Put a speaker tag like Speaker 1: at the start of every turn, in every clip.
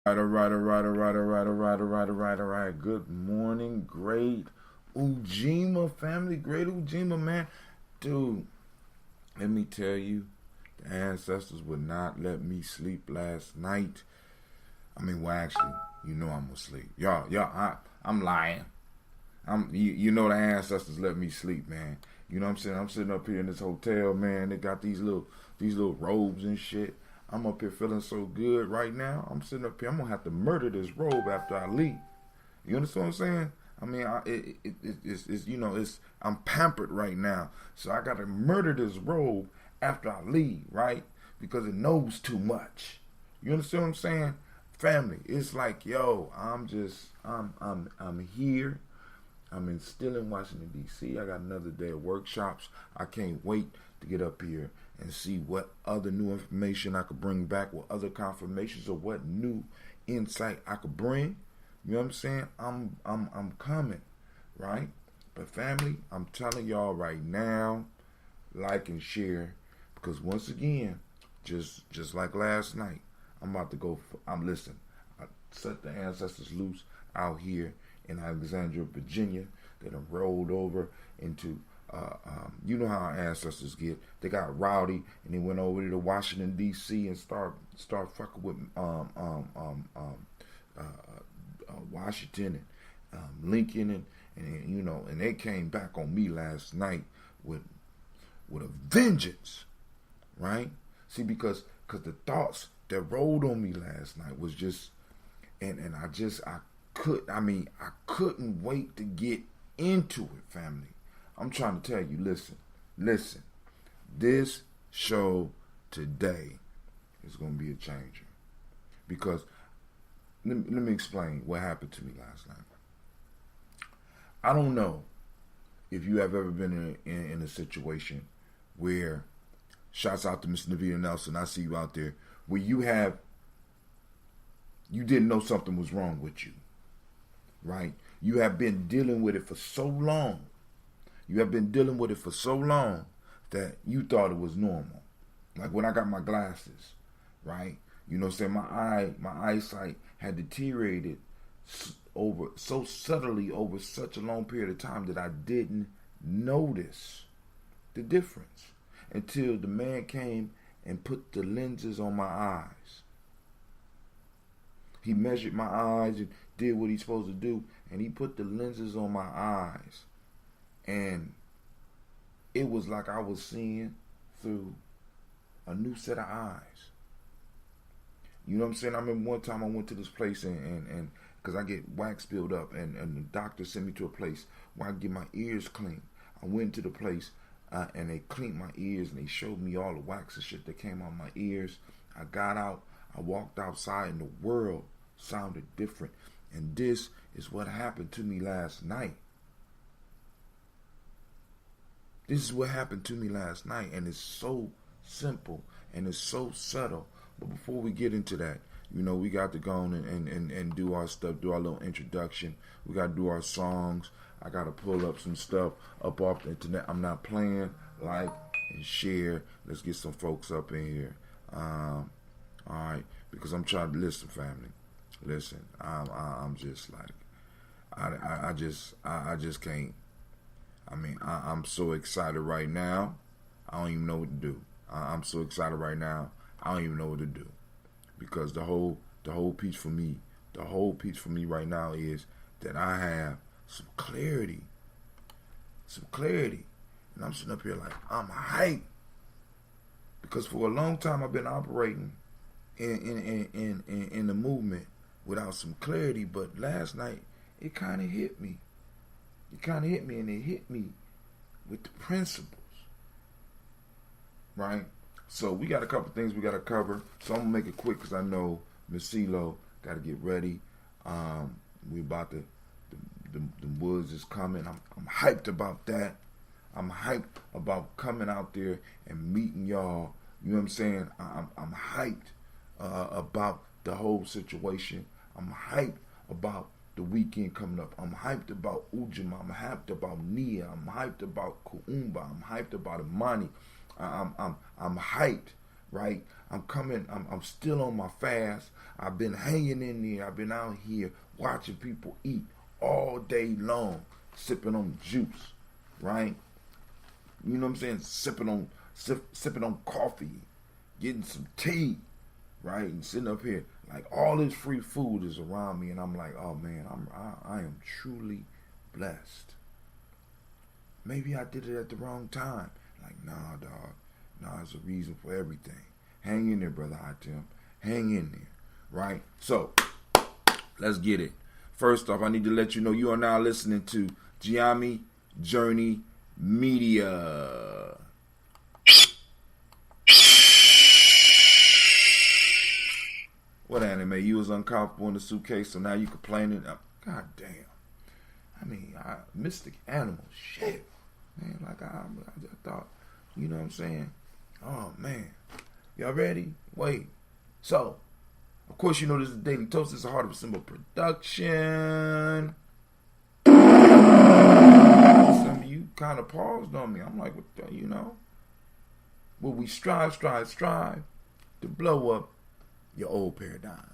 Speaker 1: All right. Good morning, great Ujima family, great Ujima man. Dude, let me tell you, the ancestors would not let me sleep last night. Well, actually, I'm gonna sleep. I'm lying. You know the ancestors let me sleep, man. You know what I'm saying? I'm sitting up here in this hotel, man. They got these little robes and shit. I'm up here feeling so good right now. I'm sitting up here. I'm gonna have to murder this robe after I leave. You understand what I'm saying? It's I'm pampered right now, so I gotta murder this robe after I leave, right? Because it knows too much. You understand what I'm saying? Family, it's like, yo, I'm here. Still in Washington D.C. I got another day of workshops. I can't wait to get up here and see what other new information I could bring back, what other confirmations or what new insight I could bring. You know what I'm saying? I'm coming, right? But family, I'm telling y'all right now, like and share, because once again, just like last night, I'm about to go. Listen. I set the ancestors loose out here in Alexandria, Virginia. They done rolled over into. You know how our ancestors get. They got rowdy and they went over to Washington D.C. and start fucking with Washington and Lincoln and they came back on me last night with a vengeance, right? See, because the thoughts that rolled on me last night was just, and I couldn't wait to get into it, family. I'm trying to tell you, listen. This show today is going to be a changer because let me explain what happened to me last night. I don't know if you have ever been in a situation where, shouts out to Miss Navita Nelson, I see you out there, where you didn't know something was wrong with you, right? You have been dealing with it for so long. That you thought it was normal. Like when I got my glasses, right? You know what I'm saying? My eyesight had deteriorated so subtly over such a long period of time that I didn't notice the difference until the man came and put the lenses on my eyes. He measured my eyes and did what he's supposed to do, and he put the lenses on my eyes. And it was like I was seeing through a new set of eyes. You know what I'm saying? I remember one time I went to this place and because I get wax built up and the doctor sent me to a place where I get my ears cleaned. I went to the place and they cleaned my ears and they showed me all the wax and shit that came out my ears. I got out, I walked outside and the world sounded different. And this is what happened to me last night. This is what happened to me last night, and it's so simple and it's so subtle. But before we get into that, we got to go on and do our stuff, do our little introduction. We got to do our songs. I got to pull up some stuff up off the internet. I'm not playing. Like and share. Let's get some folks up in here. All right, because I'm trying to listen, family. Listen, I'm just like, I just can't. I'm so excited right now. I don't even know what to do. I'm so excited right now. I don't even know what to do because the whole piece for me right now is that I have some clarity, and I'm sitting up here like I'm hyped because for a long time I've been operating in the movement without some clarity. But last night it kind of hit me. And it hit me with the principles, right? So we got a couple things we got to cover. So I'm gonna make it quick because I know Miss CeeLo got to get ready. We about to, the woods is coming. I'm hyped about that. I'm hyped about coming out there and meeting y'all. You know what I'm saying? I'm hyped about the whole situation. I'm hyped about the weekend coming up. I'm hyped about Ujima. I'm hyped about Nia. I'm hyped about Kuumba. I'm hyped about Imani. I'm hyped, right? I'm still on my fast. I've been hanging in there. I've been out here watching people eat all day long, sipping on juice, right? You know what I'm saying? Sipping on coffee, getting some tea, right? And sitting up here, like all this free food is around me, and I'm like, oh man, I am truly blessed. Maybe I did it at the wrong time. Like, nah, dog. Nah, there's a reason for everything. Hang in there, brother Hatem. Hang in there, right? So, let's get it. First off, I need to let you know you are now listening to Gye-Nyame Journey Media. What anime? You was uncomfortable in the suitcase, so now you complaining? God damn. I mean, mystic animal. Shit. Man, like I just thought, you know what I'm saying? Oh, man. Y'all ready? Wait. So, of course, you know this is Daily Toast. This is a Heart of a Symbol production. Some of you kind of paused on me. I'm like, what the, you know? Will we strive to blow up your old paradigm?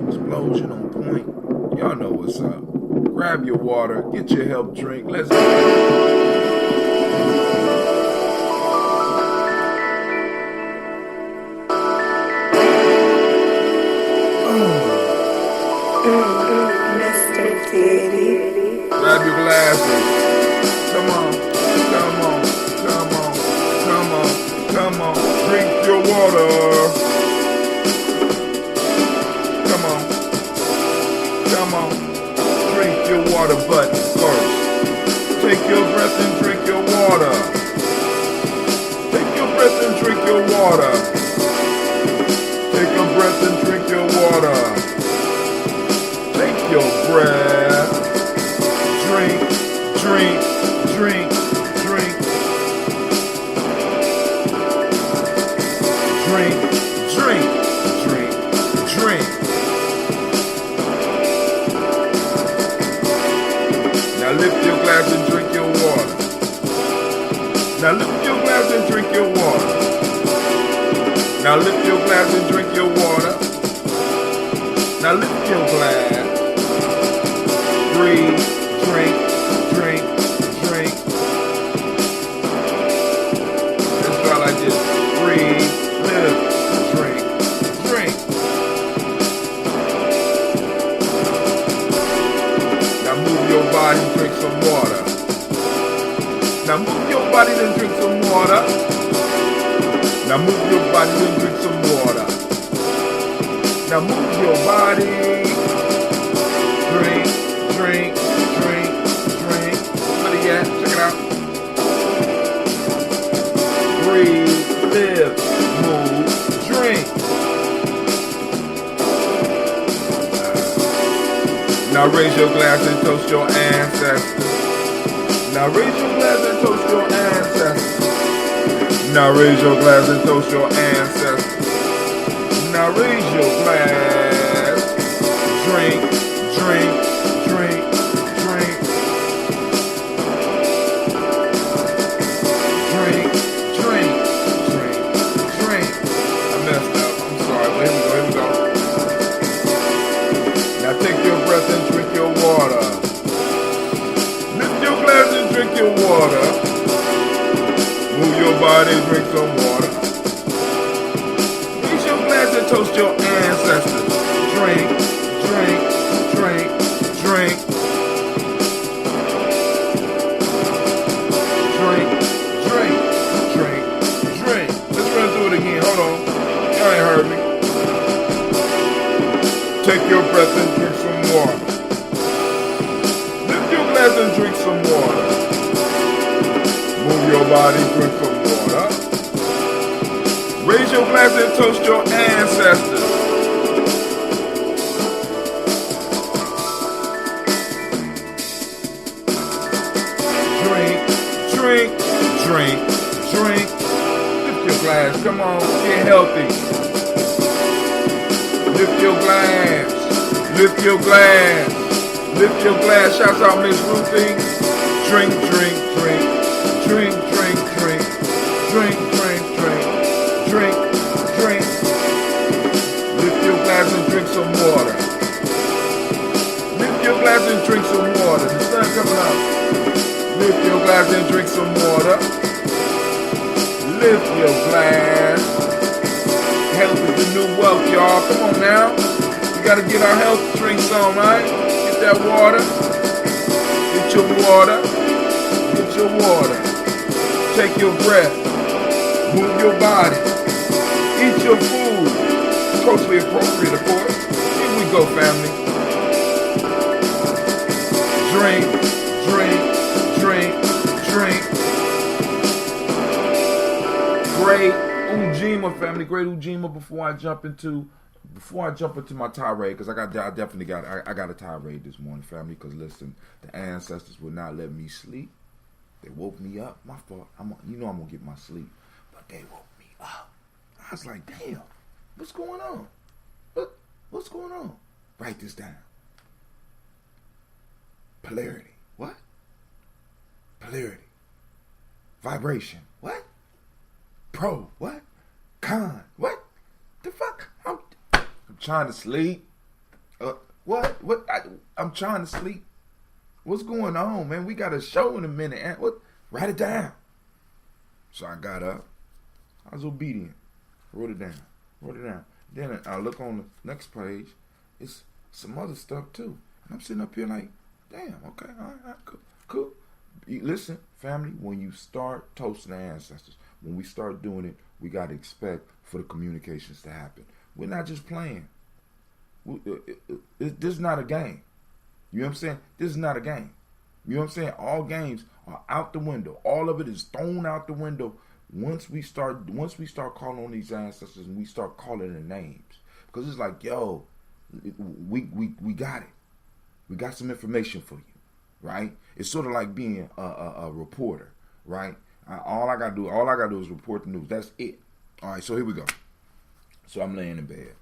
Speaker 1: Explosion on point. Y'all know what's up. Grab your water, get your help drink. Let's go. Grab your glasses. Come on. Drink your water. Come on. Drink your water, but first, take your breath and drink your water. Take your breath and drink your water. Take your breath and drink your water. Take your breath. Drink. Now lift your glass and drink your water. Now lift your glass and drink your water. Now lift your glass and drink your water. Now lift your glass. Breathe, drink. Let's try like this. Breathe, live, drink. Now move your body, drink some water. Now move your body, then drink some water. Now move your body, then drink some water. Now move your body. Drink. What are you at? Check it out. Breathe, live, move, drink. Now raise your glass and toast your ancestors. Now raise your glass and toast your ancestors. Now raise your glass and toast your ancestors. Now raise your glass. Drink. I messed up. I'm sorry, but here we go. Now take your breath and drink your water. Lift your glass and drink your water. Move your body, drink some water. Raise your glass and toast your ancestors. Drink. Let's run through it again. Hold on. Y'all ain't heard me. Take your breath and drink some water. Lift your glass and drink some water. Move your body, drink some water. Raise your glass and toast your ancestors. Drink. Lift your glass. Come on, get healthy. Lift your glass. Shouts out Miss Ruthie. Drink. Lift your glass and drink some water. Lift your glass. Health is the new wealth, y'all. Come on now. We gotta get our health drinks on, right? Get that water. Get your water. Get your water. Take your breath. Move your body. Eat your food. Culturally appropriate, of course. Here we go, family. Drink, drink, drink, drink. Great Ujima, family. Great Ujima. Before I jump into my tirade, because I definitely got a tirade this morning, family. Because listen, the ancestors would not let me sleep. They woke me up. My fault. I'm gonna get my sleep, but they woke me up. I was like, damn, what's going on? What's going on? Write this down. Polarity. What? Polarity. Vibration. What? Pro. What? Con. What? The fuck? I'm trying to sleep. What? I'm trying to sleep. What's going on, man? We got a show in a minute. What? Write it down. So I got up. I was obedient. Wrote it down. Then I look on the next page. It's some other stuff too. And I'm sitting up here like, damn, okay, all right, cool. Listen, family, when you start toasting the ancestors, when we start doing it, we got to expect for the communications to happen. We're not just playing. This is not a game. You know what I'm saying? This is not a game. You know what I'm saying? All games are out the window. All of it is thrown out the window once we start calling on these ancestors and we start calling their names. Because it's like, yo, we got it. We got some information for you, right? It's sort of like being a reporter, right? All I gotta do is report the news. That's it. All right, so here we go. So I'm laying in bed,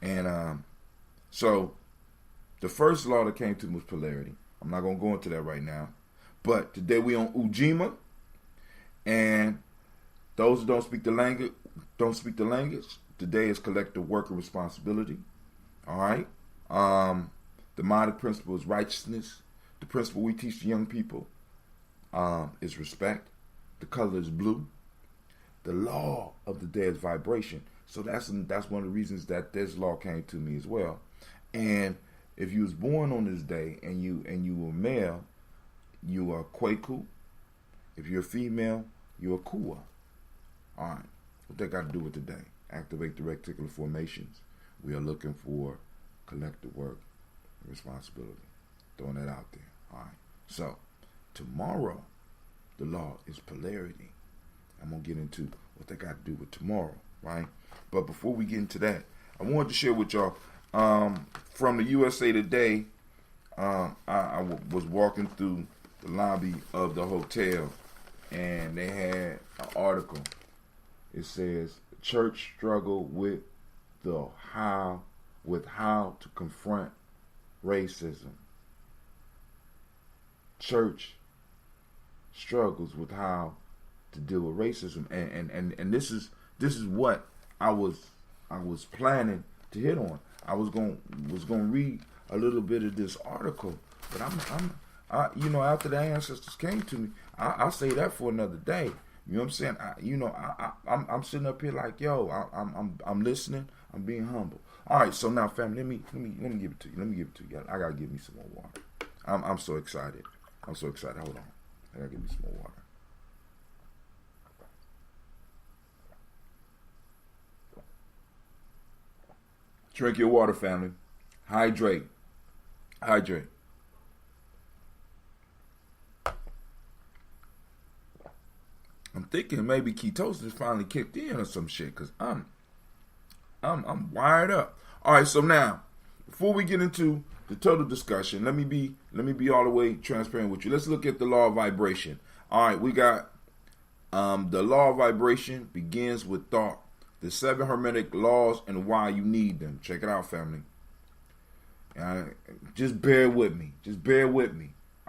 Speaker 1: and so the first law that came to me was polarity. I'm not gonna go into that right now, but today we on Ujima, and those who don't speak the language. Today is collective worker responsibility. All right. The modern principle is righteousness. The principle we teach the young people is respect. The color is blue. The law of the day is vibration. So that's one of the reasons that this law came to me as well. And if you was born on this day and you were male, you are Kwaku. If you're a female, you're a Kua. All right. What that got to do with today? Activate the reticular formations. We are looking for collective work. Responsibility. Throwing that out there. All right. So tomorrow, the law is polarity. I'm gonna get into what they got to do with tomorrow, right? But before we get into that, I wanted to share with y'all from the USA Today. I was walking through the lobby of the hotel, and they had an article. It says church struggle with how to confront racism. Church struggles with how to deal with racism, and this is what I was planning to hit on. I was going to read a little bit of this article, but after the ancestors came to me, I'll say that for another day. You know what I'm saying? I'm sitting up here like, yo, I'm listening. I'm being humble. All right, so now, family, let me give it to you. I gotta give me some more water. I'm so excited. Hold on. I gotta give me some more water. Drink your water, family. Hydrate. I'm thinking maybe ketosis finally kicked in or some shit, cause I'm wired up. All right, so now before we get into the total discussion, let me be all the way transparent with you. Let's look at the law of vibration. All right, we got the law of vibration begins with thought. The 7 hermetic laws and why you need them. Check it out, family. Just bear with me.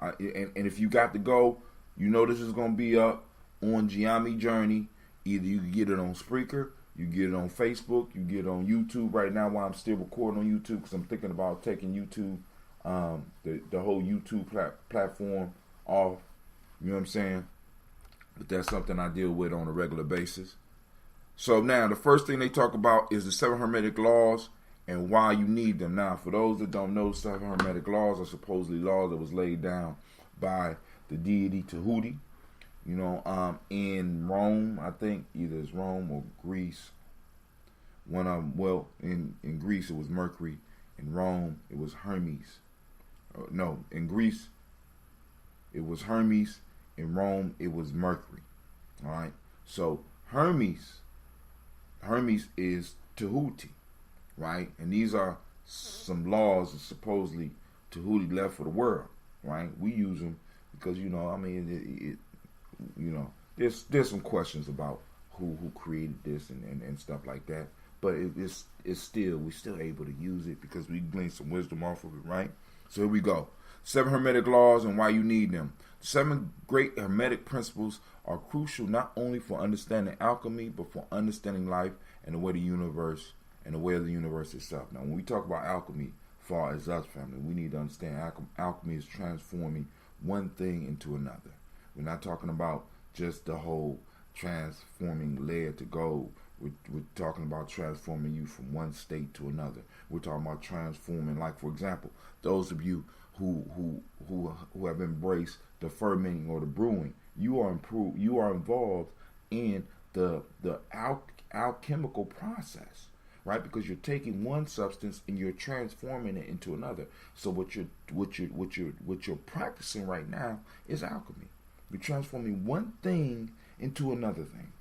Speaker 1: And if you got to go, you know this is going to be up on Gye-Nyame Journey. Either you can get it on Spreaker, you get it on Facebook, you get it on YouTube right now while I'm still recording on YouTube, because I'm thinking about taking YouTube, the whole YouTube platform off You know what I'm saying? But that's something I deal with on a regular basis. So now, the first thing they talk about is the 7 Hermetic laws and why you need them. Now, for those that don't know, 7 Hermetic laws are supposedly laws that was laid down by the deity Tahuti. In Rome, I think either it's Rome or Greece. In Greece it was Mercury. In Rome it was Hermes. No, in Greece it was Hermes. In Rome it was Mercury. All right. So Hermes is Tahuti, right? And these are some laws that supposedly Tahuti left for the world, right? We use them because there's some questions about who created this and stuff like that. But we're still able to use it because we glean some wisdom off of it, right? So here we go. 7 Hermetic laws and why you need them. 7 great Hermetic principles are crucial not only for understanding alchemy, but for understanding life and the way of the universe itself. Now, when we talk about alchemy, far as us, family, we need to understand alchemy is transforming one thing into another. We're not talking about just the whole transforming lead to gold. We're talking about transforming you from one state to another. We're talking about transforming, like, for example, those of you who have embraced the fermenting or the brewing, you are involved in the alchemical process, right? Because you're taking one substance and you're transforming it into another. So what you're practicing right now is alchemy. You're transforming one thing into another thing.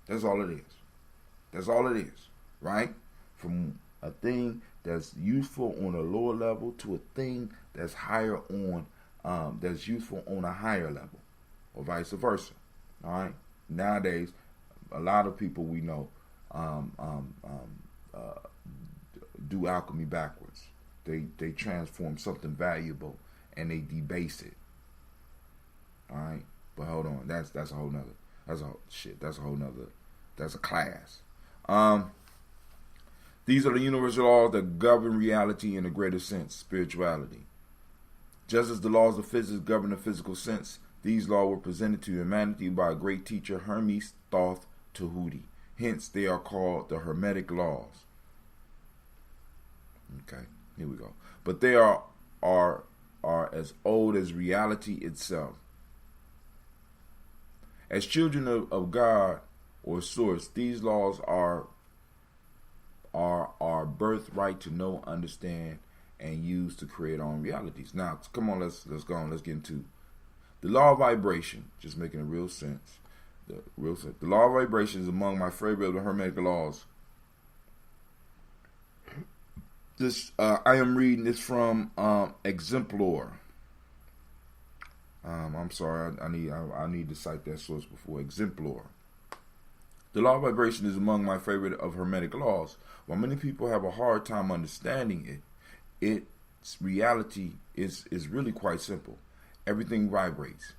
Speaker 1: That's all it is. That's all it is, right? From a thing that's useful on a lower level to a thing that's higher that's useful on a higher level, or vice versa. All right. Nowadays, a lot of people we know do alchemy backwards. They transform something valuable and they debase it. All right. But hold on, that's a whole nother. That's a class. These are the universal laws that govern reality in a greater sense, spirituality. Just as the laws of physics govern the physical sense, these laws were presented to humanity by a great teacher, Hermes Thoth Tahuti. Hence, they are called the Hermetic laws. Okay, here we go. But they are as old as reality itself. As children of God or Source, these laws are our birthright to know, understand, and use to create our own realities. Now, come on, let's go on. Let's get into the law of vibration. Just making a real sense. The law of vibration is among my favorite of the Hermetic laws. This I am reading this from Exemplar. I'm sorry, I need to cite that source before. Exemplar. The law of vibration is among my favorite of Hermetic laws. While many people have a hard time understanding its reality is really quite simple. Everything vibrates.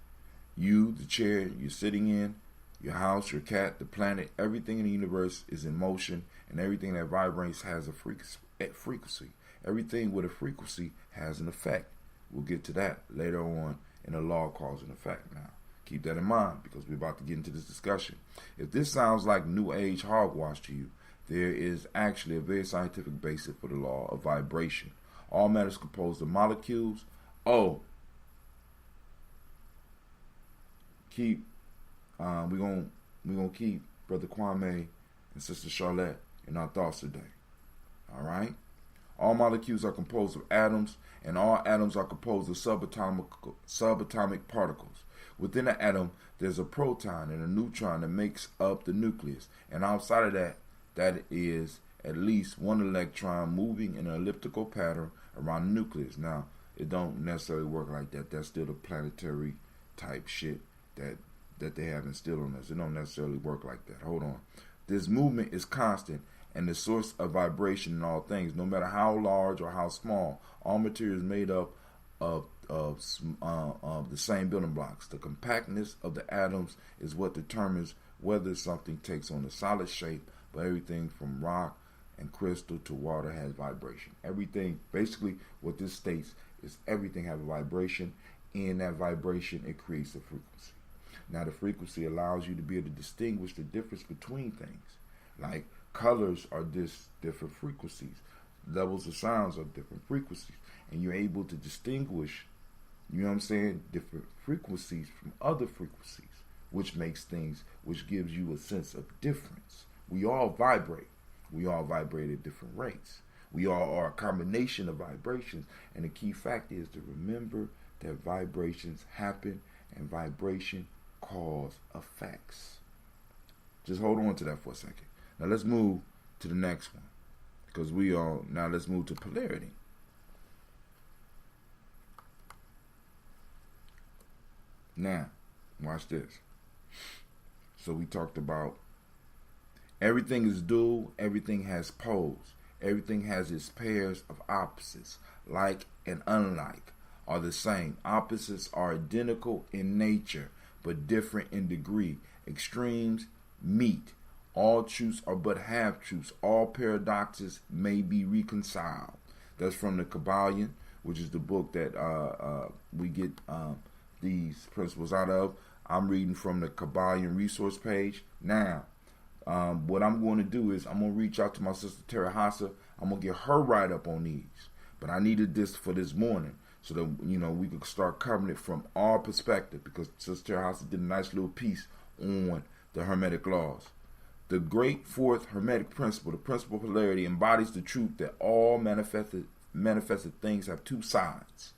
Speaker 1: You, the chair you're sitting in, your house, your cat, the planet, everything in the universe is in motion, and everything that vibrates has a frequency. Everything with a frequency has an effect. We'll get to that later on in the law of cause and effect. Now, keep that in mind because we're about to get into this discussion. If this sounds like New Age hogwash to you, there is actually a very scientific basis for the law of vibration. All matter is composed of molecules. We're gonna keep Brother Kwame and Sister Charlotte in our thoughts today. All right. All molecules are composed of atoms, and all atoms are composed of subatomic particles. Within an atom, there's a proton and a neutron that makes up the nucleus, and outside of that is at least one electron moving in an elliptical pattern around the nucleus. Now, it don't necessarily work like that. That's still the planetary type shit that they have instilled on us. It don't necessarily work like that. Hold on. This movement is constant and the source of vibration in all things, no matter how large or how small. All material is made up of the same building blocks. The compactness of the atoms is what determines whether something takes on a solid shape, but everything from rock and crystal to water has vibration. Everything, basically what this states is everything has a vibration in that vibration, it creates a frequency. Now, the frequency allows you to be able to distinguish the difference between things. Like colors are different frequencies. Levels of sounds are different frequencies. And you're able to distinguish, you know what I'm saying, different frequencies from other frequencies, which makes things, which gives you a sense of difference. We all vibrate. We all vibrate at different rates. We all are a combination of vibrations. And the key fact is to remember that vibrations happen and vibration cause effects. Just hold on to that for a second. Now let's move to the next one. Because now let's move to polarity. Now, watch this. So we talked about everything is dual, everything has poles, everything has its pairs of opposites. Like and unlike are the same. Opposites are identical in nature, but different in degree. Extremes meet. All truths are but half-truths. All paradoxes may be reconciled. That's from the Kabbalion, which is the book that we get these principles out of. I'm reading from the Kabbalion resource page. Now, what I'm going to do is I'm going to reach out to my sister Tara Hassa. I'm going to get her right up on these. But I needed this for this morning so that, we could start covering it from our perspective, because Sister Tara Hassa did a nice little piece on the Hermetic laws. The great fourth Hermetic principle, the principle of polarity, embodies the truth that all manifested things have two sides,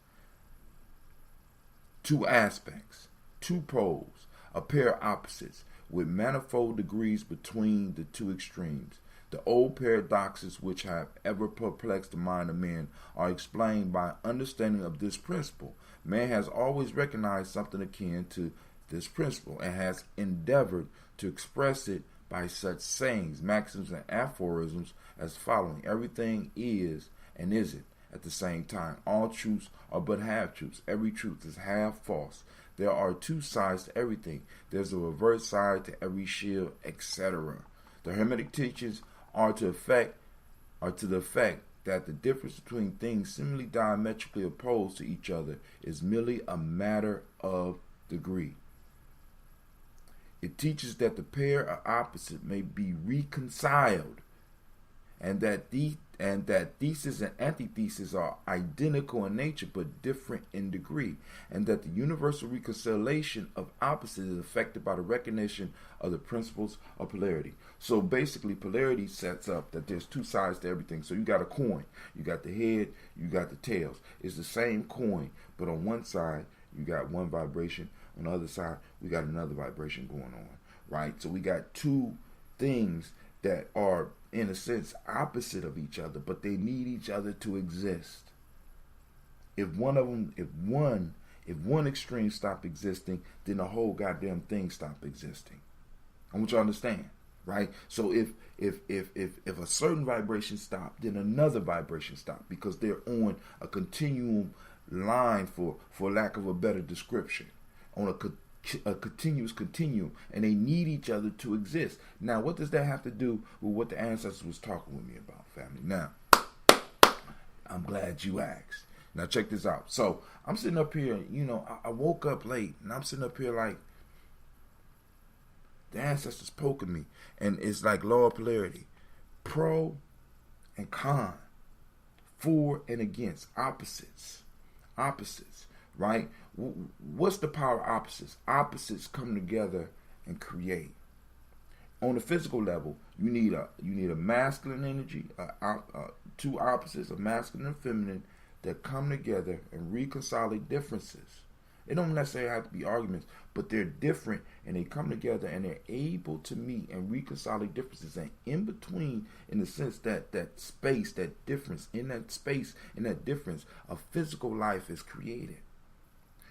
Speaker 1: two aspects, two poles, a pair of opposites, with manifold degrees between the two extremes. The old paradoxes which have ever perplexed the mind of men are explained by understanding of this principle. Man has always recognized something akin to this principle and has endeavored to express it by such sayings, maxims, and aphorisms as following. Everything is and isn't at the same time. All truths are but half-truths. Every truth is half false. There are two sides to everything. There's a reverse side to every shield, etc. The Hermetic teachings are to the effect that the difference between things seemingly diametrically opposed to each other is merely a matter of degree. It teaches that the pair of opposites may be reconciled, and that thesis and antithesis are identical in nature but different in degree, and that the universal reconciliation of opposites is affected by the recognition of the principles of polarity. So basically, polarity sets up that there's two sides to everything. So you got a coin, you got the head, you got the tails. It's the same coin, but on one side you got one vibration, on the other side we got another vibration going on, right? So we got two things that are, in a sense, opposite of each other, but they need each other to exist. If one extreme stop existing, then the whole goddamn thing stop existing. I want you to understand, right? So if a certain vibration stop, then another vibration stop, because they're on a continuum line, for lack of a better description, on a continuous continuum, and they need each other to exist. Now, what does that have to do with what the ancestors was talking with me about, family? Now, I'm glad you asked. Now, check this out. So, I'm sitting up here, I woke up late, and I'm sitting up here like, the ancestors poking me, and it's like law of polarity. Pro and con. For and against. Opposites, right? What's the power of opposites? Opposites come together and create. On the physical level, you need a masculine energy, two opposites, a masculine and feminine, that come together and reconcile differences. It don't necessarily have to be arguments, but they're different, and they come together and they're able to meet and reconcile differences. And in between, in the sense that space, that difference, in that space, in that difference, a physical life is created.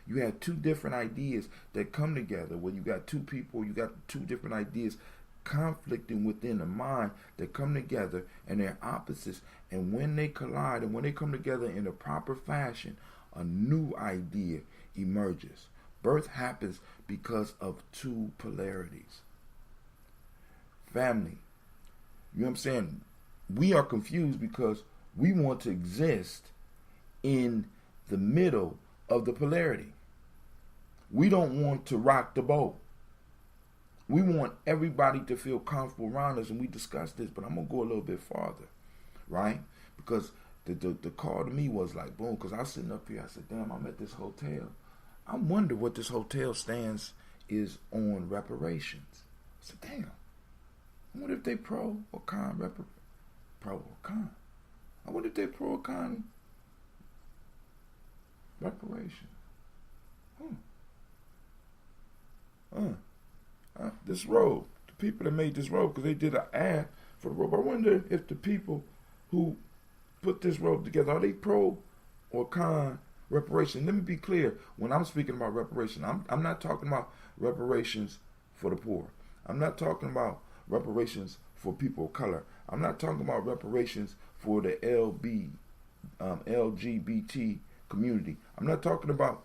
Speaker 1: You have two different ideas that come together. Where you got two people, you got two different ideas conflicting within the mind that come together, and they're opposites. And when they collide and when they come together in a proper fashion, a new idea emerges. Birth happens because of two polarities. Family, you know what I'm saying? We are confused because we want to exist in the middle of the polarity. We don't want to rock the boat. We want everybody to feel comfortable around us, and we discussed this, but I'm going to go a little bit farther, right? Because the call to me was like, boom, because I was sitting up here, I said, damn, I'm at this hotel. I wonder what this hotel stance is on reparations. I said, damn, I wonder if they pro or con pro or con. I wonder if they pro or con reparations. This robe, the people that made this robe, because they did an ad for the robe. I wonder if the people who put this robe together, are they pro or con reparation? Let me be clear. When I'm speaking about reparation, I'm not talking about reparations for the poor. I'm not talking about reparations for people of color. I'm not talking about reparations for the LGBT community. I'm talking about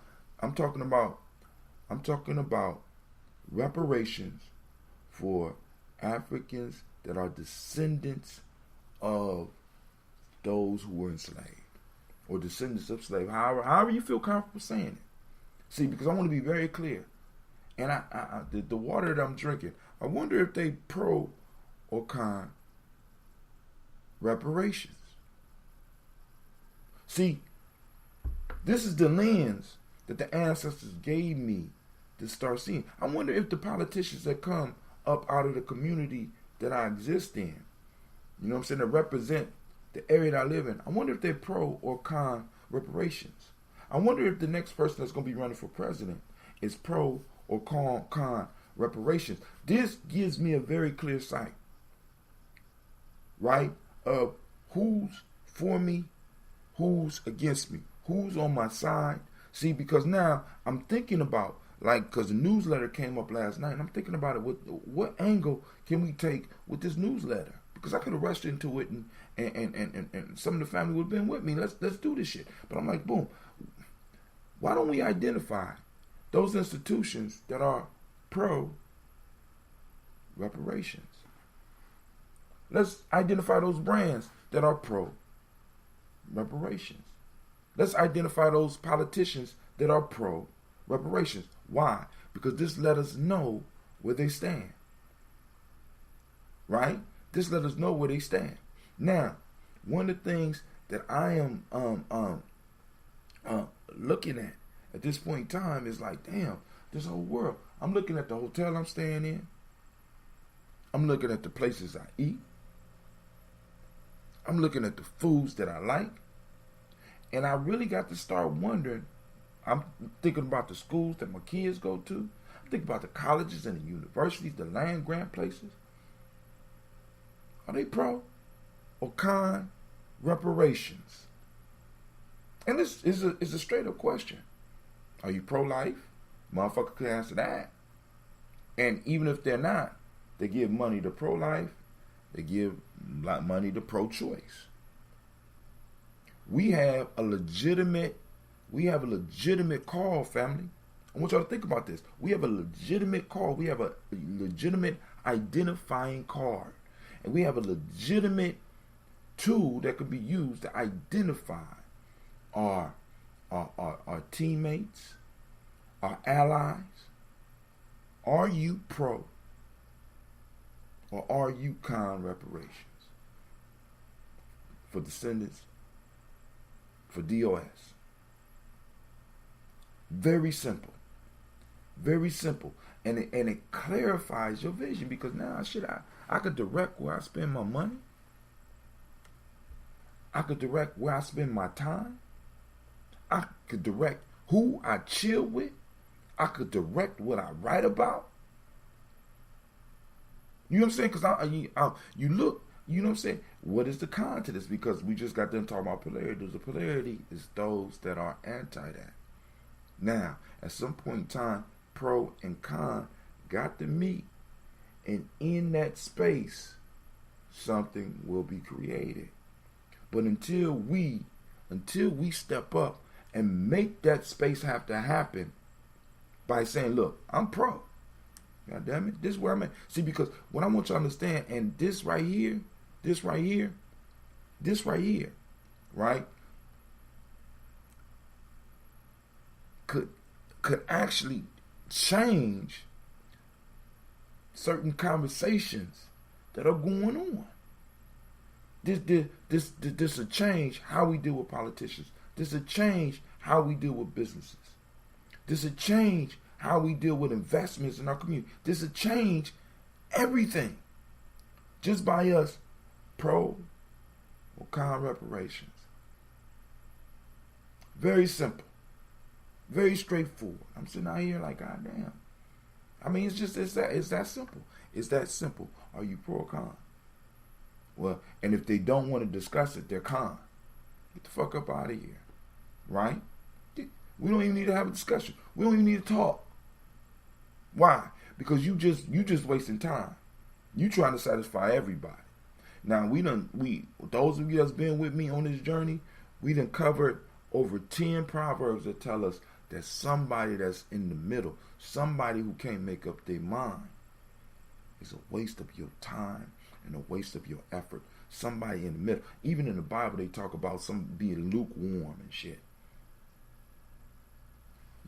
Speaker 1: reparations for Africans that are descendants of those who were enslaved, or descendants of slaves. However you feel comfortable saying it. See, because I want to be very clear. And the water that I'm drinking, I wonder if they pro or con reparations. See, this is the lens that the ancestors gave me to start seeing. I wonder if the politicians that come up out of the community that I exist in, you know what I'm saying, that represent the area that I live in, I wonder if they're pro or con reparations. I wonder if the next person that's going to be running for president is pro or con reparations. This gives me a very clear sight, right, of who's for me, who's against me, who's on my side. See, because now I'm thinking about, like, because the newsletter came up last night, and I'm thinking about it, what angle can we take with this newsletter? Because I could have rushed into it, and some of the family would have been with me. Let's do this shit. But I'm like, boom, why don't we identify those institutions that are pro reparations? Let's identify those brands that are pro reparations. Let's identify those politicians that are pro reparations. Why? Because this let us know where they stand. Right? This let us know where they stand. Now, one of the things that I am looking at this point in time is like, damn, this whole world. I'm looking at the hotel I'm staying in. I'm looking at the places I eat. I'm looking at the foods that I like. And I really got to start wondering. I'm thinking about the schools that my kids go to. I'm thinking about the colleges and the universities, the land grant places. Are they pro or con reparations? And this is a straight up question. Are you pro-life? Motherfucker could answer that. And even if they're not, they give money to pro-life. They give money to pro-choice. We have a legitimate call, family. I want y'all to think about this. We have a legitimate call. We have a legitimate identifying card. And we have a legitimate tool that could be used to identify our teammates, our allies. Are you pro or are you con reparations for descendants, for DOS? Very simple. Very simple. And it clarifies your vision, because now I could direct where I spend my money. I could direct where I spend my time. I could direct who I chill with. I could direct what I write about. You know what I'm saying? Because you look, you know what I'm saying? What is the con to this? Because we just got done talking about polarity. The polarity is those that are anti that. Now, at some point in time, pro and con got to meet. And in that space, something will be created. But until we step up and make that space have to happen by saying, look, I'm pro. God damn it, this is where I'm at. See, because what I want you to understand, and this right here, right, could actually change certain conversations that are going on. This will change how we deal with politicians. This will change how we deal with businesses. This will change how we deal with investments in our community. This will change everything just by us pro or con reparations. Very simple. Very straightforward. I'm sitting out here like, God damn. I mean, it's that simple. It's that simple. Are you pro or con? Well, and if they don't want to discuss it, they're con. Get the fuck up out of here. Right? We don't even need to have a discussion. We don't even need to talk. Why? Because you just wasting time. You trying to satisfy everybody. Now those of you that's been with me on this journey, we done covered over 10 proverbs that tell us that somebody that's in the middle, somebody who can't make up their mind, is a waste of your time and a waste of your effort. Somebody in the middle. Even in the Bible, they talk about some being lukewarm and shit.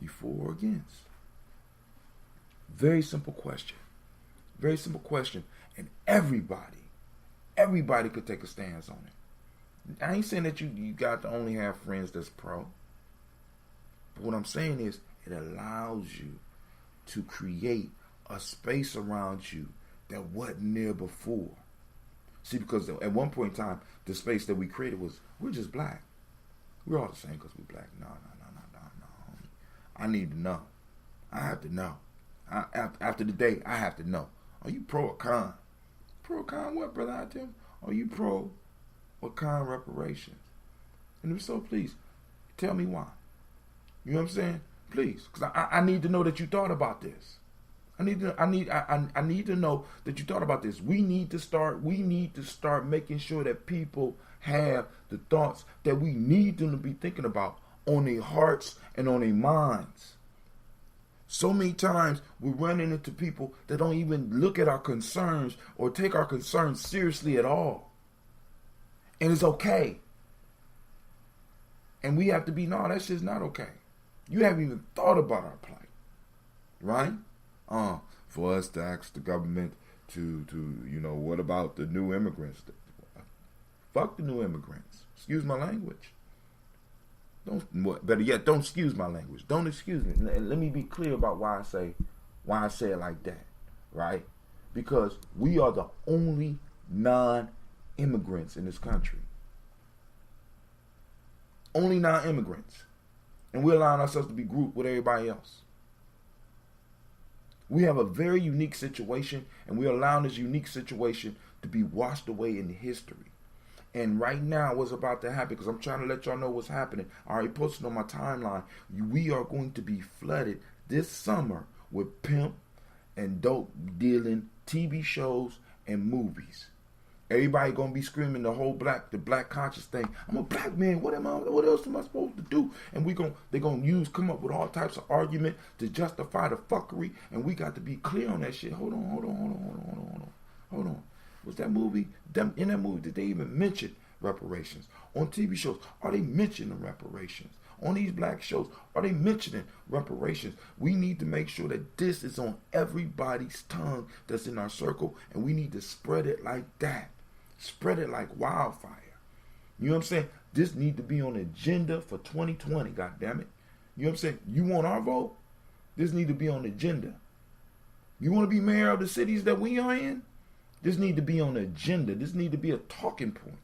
Speaker 1: You for or against? Very simple question. Very simple question. And everybody could take a stance on it. I ain't saying that you got to only have friends that's pro. But what I'm saying is it allows you to create a space around you that wasn't there before. See, because at one point in time, the space that we created was, we're just black. We're all the same because we're black. No. I need to know. I have to know. After the day, I have to know. Are you pro or con? Pro or con what, Brother Atim? Are you pro or con reparations? And if so, please, tell me why. You know what I'm saying? Please, because I need to know that you thought about this. I need to know that you thought about this. We need to start making sure that people have the thoughts that we need them to be thinking about on their hearts and on their minds. So many times we're running into people that don't even look at our concerns or take our concerns seriously at all. And it's okay. And we have to be, no, that shit's not okay. You haven't even thought about our plight. Right? For us to ask the government to what about the new immigrants? Fuck the new immigrants. Excuse my language. Better yet, don't excuse my language. Don't excuse me. Let me be clear about why I say it like that, right? Because we are the only non-immigrants in this country. Only non-immigrants. And we're allowing ourselves to be grouped with everybody else. We have a very unique situation, and we're allowing this unique situation to be washed away in history. And right now, what's about to happen, because I'm trying to let y'all know what's happening. I already posted on my timeline. We are going to be flooded this summer with pimp and dope dealing TV shows and movies. Everybody gonna be screaming the black conscious thing. I'm a black man. What else am I supposed to do? And they're gonna come up with all types of argument to justify the fuckery. And we got to be clear on that shit. Hold on. Was that movie? In that movie, did they even mention reparations? On TV shows, are they mentioning reparations? On these black shows, are they mentioning reparations? We need to make sure that this is on everybody's tongue that's in our circle, and we need to spread it like that. Spread it like wildfire. You know what I'm saying? This need to be on the agenda for 2020, goddammit. You know what I'm saying? You want our vote? This need to be on the agenda. You want to be mayor of the cities that we are in? This need to be on the agenda. This need to be a talking point.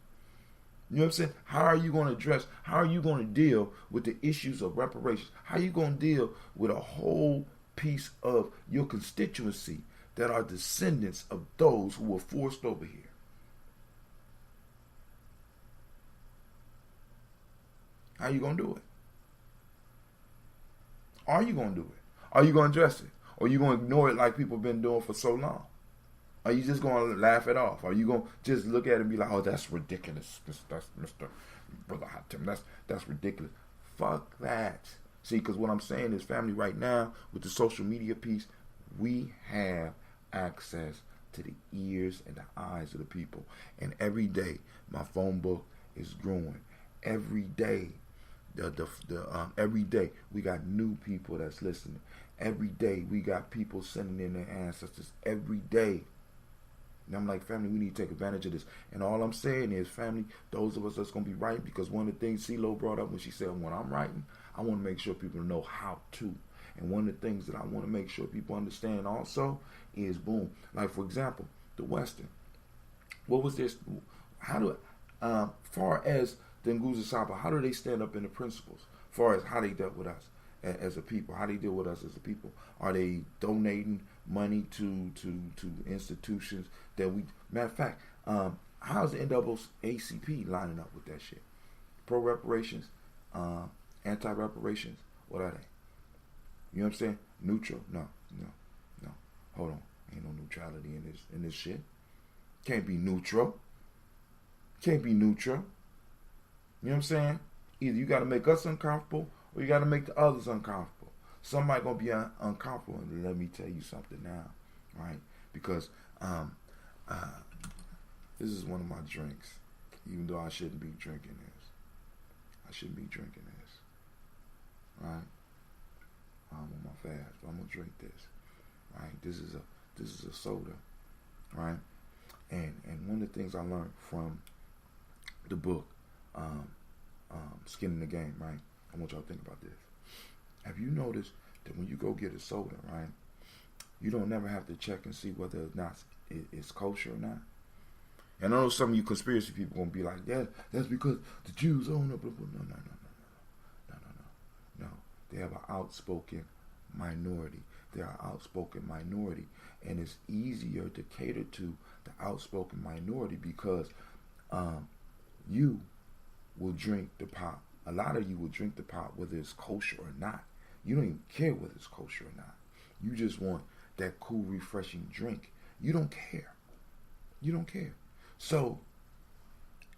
Speaker 1: You know what I'm saying? How are you going to deal with the issues of reparations? How are you going to deal with a whole piece of your constituency that are descendants of those who were forced over here? How are you going to do it? Are you going to do it? Are you going to address it? Or are you going to ignore it like people have been doing for so long? Are you just going to laugh it off? Are you going to just look at it and be like, oh, that's ridiculous, Mr. Brother Hot Tim. That's ridiculous. Fuck that. See, because what I'm saying is, family, right now, with the social media piece, we have access to the ears and the eyes of the people. And every day, my phone book is growing. Every day, every day, we got new people that's listening. Every day we got people sending in their ancestors every day. And I'm like, family, we need to take advantage of this. And all I'm saying is, family, those of us that's going to be writing, because one of the things CeeLo brought up when she said, when I'm writing, I want to make sure people know how to. And one of the things that I want to make sure people understand also is, boom, like for example, the Western. What was this? How do, far as the Nguzo Saba, how do they stand up in the principles? Far as how they dealt with us as a people, how they deal with us as a people? Are they donating money to institutions that we? Matter of fact, how's the NAACP lining up with that shit? Pro reparations, anti reparations. What are they? You know what I'm saying? Neutral? No. Hold on, ain't no neutrality in this shit. Can't be neutral. Can't be neutral. You know what I'm saying? Either you got to make us uncomfortable or you got to make the others uncomfortable. Somebody gonna be uncomfortable, and let me tell you something now, right? Because this is one of my drinks, even though I shouldn't be drinking this. I shouldn't be drinking this, right? I'm on my fast, but I'm gonna drink this, right? This is a soda, right? And one of the things I learned from the book, Skin in the Game, right? I want y'all to think about this. Have you noticed that when you go get a soda, right, you don't never have to check and see whether or not it's kosher or not? And I know some of you conspiracy people gonna be like, yeah, that's because the Jews own it. No. They have an outspoken minority. They are an outspoken minority, and it's easier to cater to the outspoken minority because you will drink the pop. A lot of you will drink the pop whether it's kosher or not. You don't even care whether it's kosher or not. You just want that cool, refreshing drink. You don't care. You don't care. So,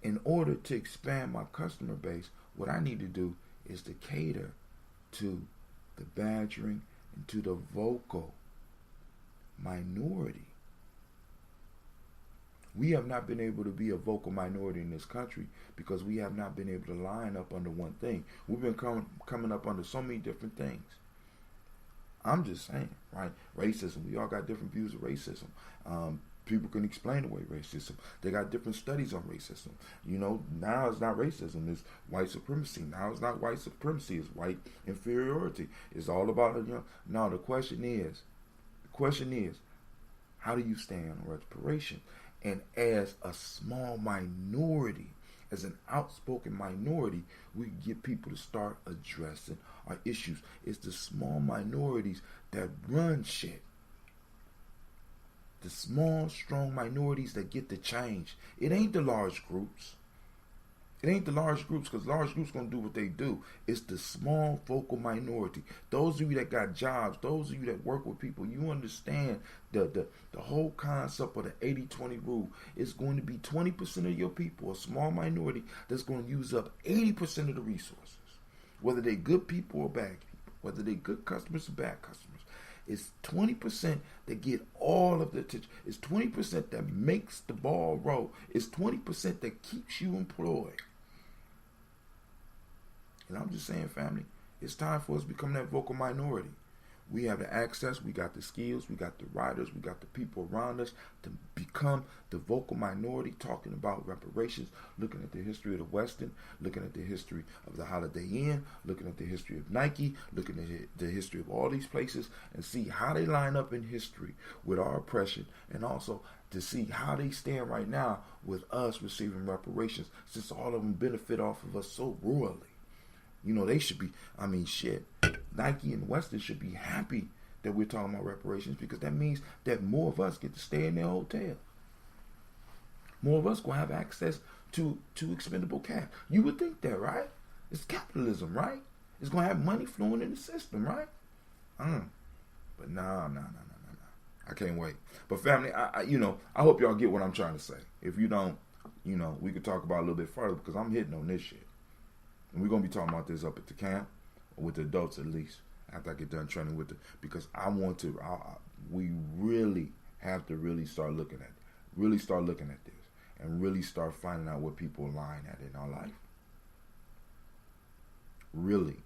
Speaker 1: in order to expand my customer base, what I need to do is to cater to the badgering and to the vocal minority. We have not been able to be a vocal minority in this country because we have not been able to line up under one thing. We've been coming up under so many different things. I'm just saying, right? Racism. We all got different views of racism. People can explain away racism. They got different studies on racism. You know, now it's not racism, it's white supremacy. Now it's not white supremacy, it's white inferiority. It's all about, no, the question is, how do you stand on reparation? And as a small minority, as an outspoken minority, we get people to start addressing our issues. It's the small minorities that run shit. The small, strong minorities that get the change. It ain't the large groups. It ain't the large groups, because large groups going to do what they do. It's the small, vocal minority. Those of you that got jobs, those of you that work with people, you understand the whole concept of the 80-20 rule. It's going to be 20% of your people, a small minority, that's going to use up 80% of the resources. Whether they good people or bad people. Whether they good customers or bad customers. It's 20% that get all of the attention. It's 20% that makes the ball roll. It's 20% that keeps you employed. And I'm just saying, family, it's time for us to become that vocal minority. We have the access, we got the skills, we got the writers, we got the people around us to become the vocal minority, talking about reparations, looking at the history of the Western, looking at the history of the Holiday Inn, looking at the history of Nike, looking at the history of all these places, and see how they line up in history with our oppression, and also to see how they stand right now with us receiving reparations, since all of them benefit off of us so royally. You know, they should be, Nike and Western should be happy that we're talking about reparations, because that means that more of us get to stay in their hotel. More of us going to have access to expendable cash. You would think that, right? It's capitalism, right? It's going to have money flowing in the system, right? But no. I can't wait. But family, I hope y'all get what I'm trying to say. If you don't, we could talk about it a little bit further, because I'm hitting on this shit. And we're going to be talking about this up at the camp, or with the adults at least, after I get done training with because we really have to really start looking at this, and really start finding out what people are lying at in our life. Really.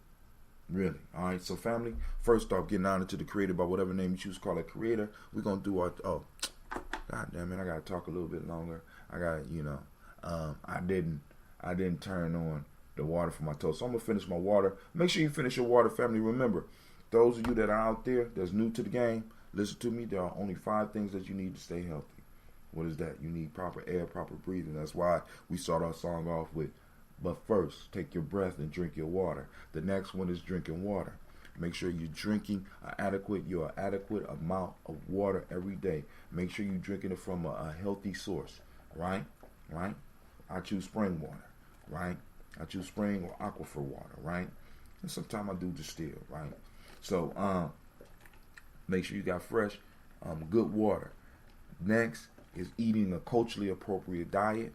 Speaker 1: Really. All right. So, family, first off, getting honored to the creator by whatever name you choose to call it creator. We're going to do our, oh, God damn it. I got to talk a little bit longer. I got, I didn't turn on the water for my toast. So I'm going to finish my water. Make sure you finish your water, family. Remember, those of you that are out there that's new to the game, listen to me. There are only 5 things that you need to stay healthy. What is that? You need proper air, proper breathing. That's why we start our song off with, but first, take your breath and drink your water. The next one is drinking water. Make sure you're drinking your adequate amount of water every day. Make sure you're drinking it from a healthy source, right? Right? I choose spring water, right? I choose spring or aquifer water, right? And sometimes I do distill, right? So, make sure you got fresh, good water. Next is eating a culturally appropriate diet.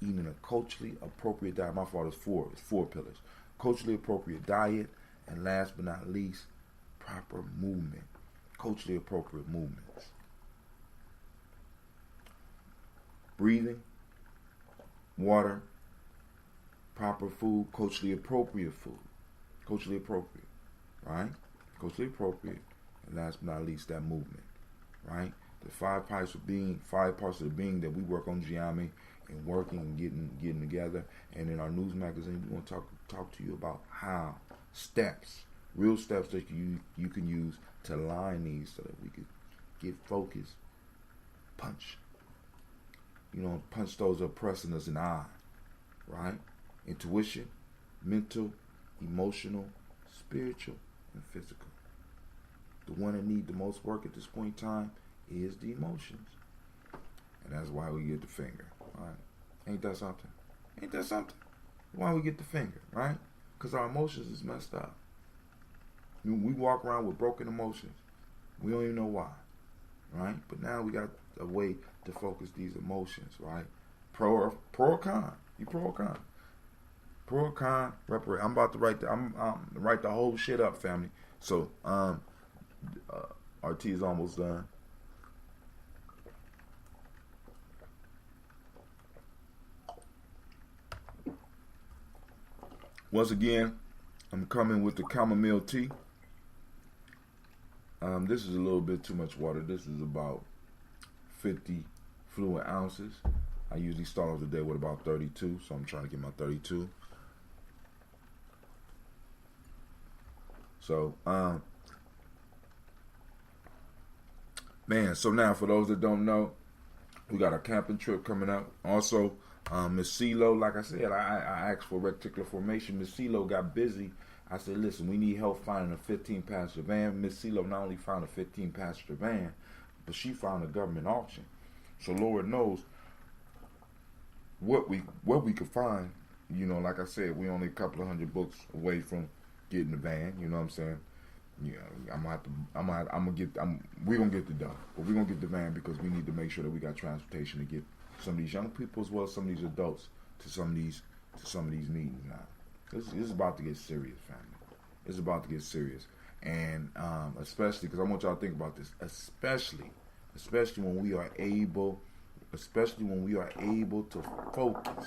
Speaker 1: Eating a culturally appropriate diet. My fault is 4. It's 4 pillars. Culturally appropriate diet. And last but not least, proper movement. Culturally appropriate movements. Breathing, water, proper food, culturally appropriate food. Culturally appropriate. Right? Culturally appropriate. And last but not least, that movement. Right? The 5 parts of the being that we work on Gye-Nyame and working and getting together. And in our news magazine, we want to talk to you about how real steps that you can use to align these so that we could get focused. Punch. Punch those oppressing us in the eye. Right? Intuition, mental, emotional, spiritual, and physical. The one that need the most work at this point in time is the emotions. And that's why we get the finger. All right. Ain't that something? Ain't that something? Why we get the finger, right? Because our emotions is messed up. We walk around with broken emotions. We don't even know why, right? But now we got a way to focus these emotions, right? Pro or con? You pro or con? Pro or con? Reparate. I'm about to write write the whole shit up, family. So, our tea is almost done. Once again, I'm coming with the chamomile tea. This is a little bit too much water. This is about 50 fluid ounces. I usually start off the day with about 32, so I'm trying to get my 32. So, so now for those that don't know, we got a camping trip coming up. Also, Miss CeeLo, like I said, I asked for reticular formation. Miss CeeLo got busy. I said, listen, we need help finding a 15-passenger van. Miss CeeLo not only found a 15-passenger van, but she found a government auction. So Lord knows what we could find. Like I said, we only a couple of hundred books away from getting the van. You know what I'm saying? We're gonna get the dough, but we're gonna get the van because we need to make sure that we got transportation to get some of these young people as well as some of these adults to some of these meetings now. This is about to get serious, family. It's about to get serious, and especially because I want y'all to think about this. Especially when we are able to focus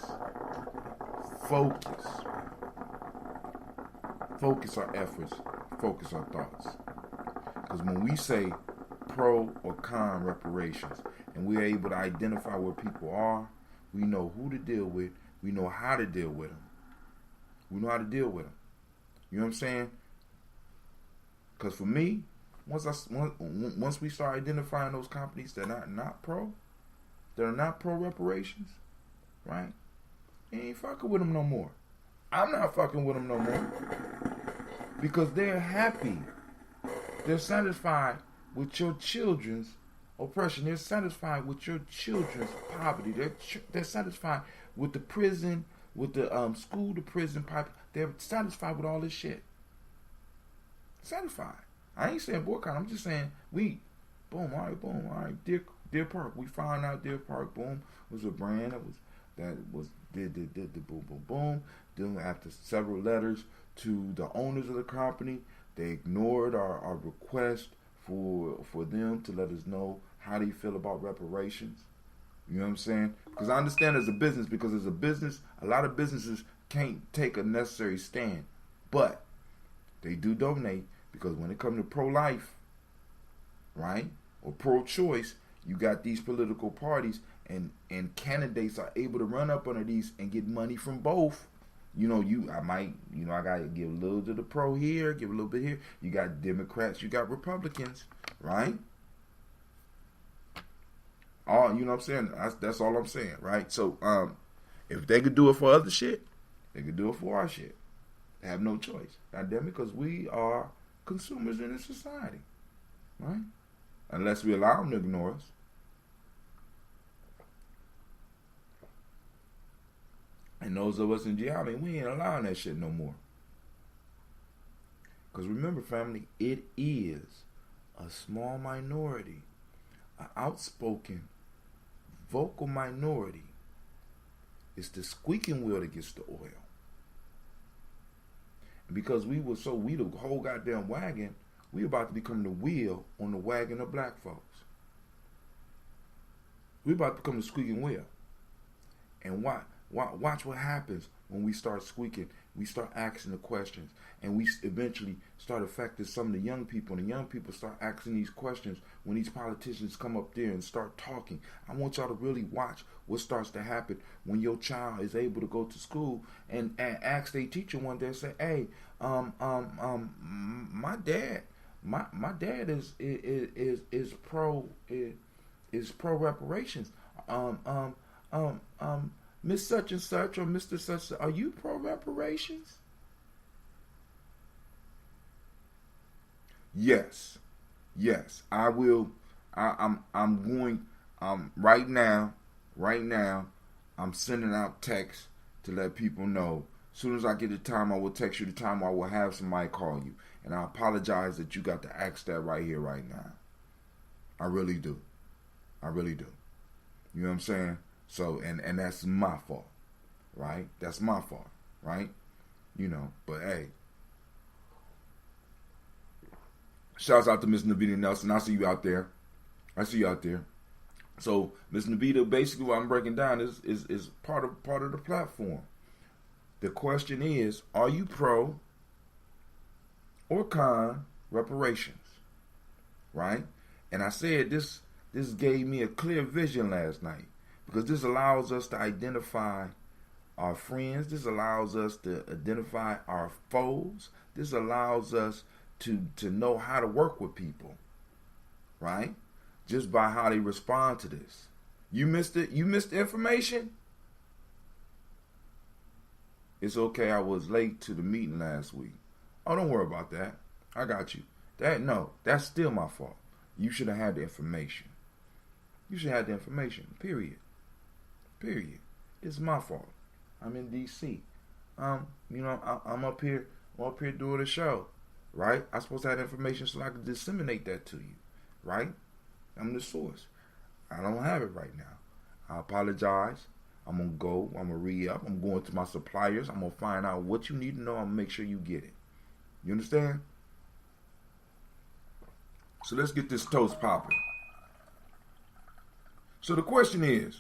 Speaker 1: our efforts, focus our thoughts. Because when we say pro or con reparations, and we're able to identify where people are, we know who to deal with, we know how to deal with them. We know how to deal with them. You know what I'm saying? Because for me, once we start identifying those companies that are not pro reparations, right? You ain't fucking with them no more. I'm not fucking with them no more. Because they're happy. They're satisfied with your children's oppression. They're satisfied with your children's poverty. They're satisfied with the prison, with the school to prison pipe. They're satisfied with all this shit. Satisfied. I ain't saying boycott. I'm just saying boom. All right. Deer Park. We found out Deer Park. Boom was a brand that was did boom. Then after several letters to the owners of the company, they ignored our request for them to let us know how they feel about reparations. You know what I'm saying? Because I understand as a business, a lot of businesses can't take a necessary stand. But They do donate because when it comes to pro-life, right, or pro-choice, you got these political parties and candidates are able to run up under these and get money from both. I gotta give a little to the pro here, give a little bit here. You got Democrats, you got Republicans, right? All you know what I'm saying? That's all I'm saying, right? So if they could do it for other shit, they could do it for our shit. They have no choice. Goddamn it, because we are consumers in this society, right? Unless we allow them to ignore us. And those of us in Gye-Nyame, we ain't allowing that shit no more. Because remember, family, it is a small minority, an outspoken, vocal minority. It's the squeaking wheel that gets the oil. And because we the whole goddamn wagon, we about to become the wheel on the wagon of black folks. We about to become the squeaking wheel. And watch what happens when we start squeaking. We start asking the questions, and we eventually start affecting some of the young people. And the young people start asking these questions when these politicians come up there and start talking. I want y'all to really watch what starts to happen when your child is able to go to school and ask their teacher one day and say, "Hey, my dad is pro reparations. Miss such and such or Mr. such, are you pro reparations?" Yes, I will. I'm going. Right now, I'm sending out texts to let people know. As soon as I get the time, I will text you the time. I will have somebody call you, and I apologize that you got to ask that right here, right now. I really do. You know what I'm saying? So, and that's my fault, right? That's my fault, right? But hey, shouts out to Miss Navita Nelson. I see you out there. So, Miss Navita, basically what I'm breaking down is part of the platform. The question is, are you pro or con reparations, right? And I said this gave me a clear vision last night. Because this allows us to identify our friends. This allows us to identify our foes. This allows us to know how to work with people, right? Just by how they respond to this. You missed it? You missed the information? It's okay, I was late to the meeting last week. Oh, don't worry about that. I got you. That's still my fault. You should have had the information. Period. It's my fault. I'm in D.C. I'm up here doing a show, right? I'm supposed to have information so I can disseminate that to you, right? I'm the source. I don't have it right now. I apologize. I'm going to go. I'm going to re-up. I'm going to my suppliers. I'm going to find out what you need to know. I'm going to make sure you get it. You understand? So let's get this toast popping. So the question is,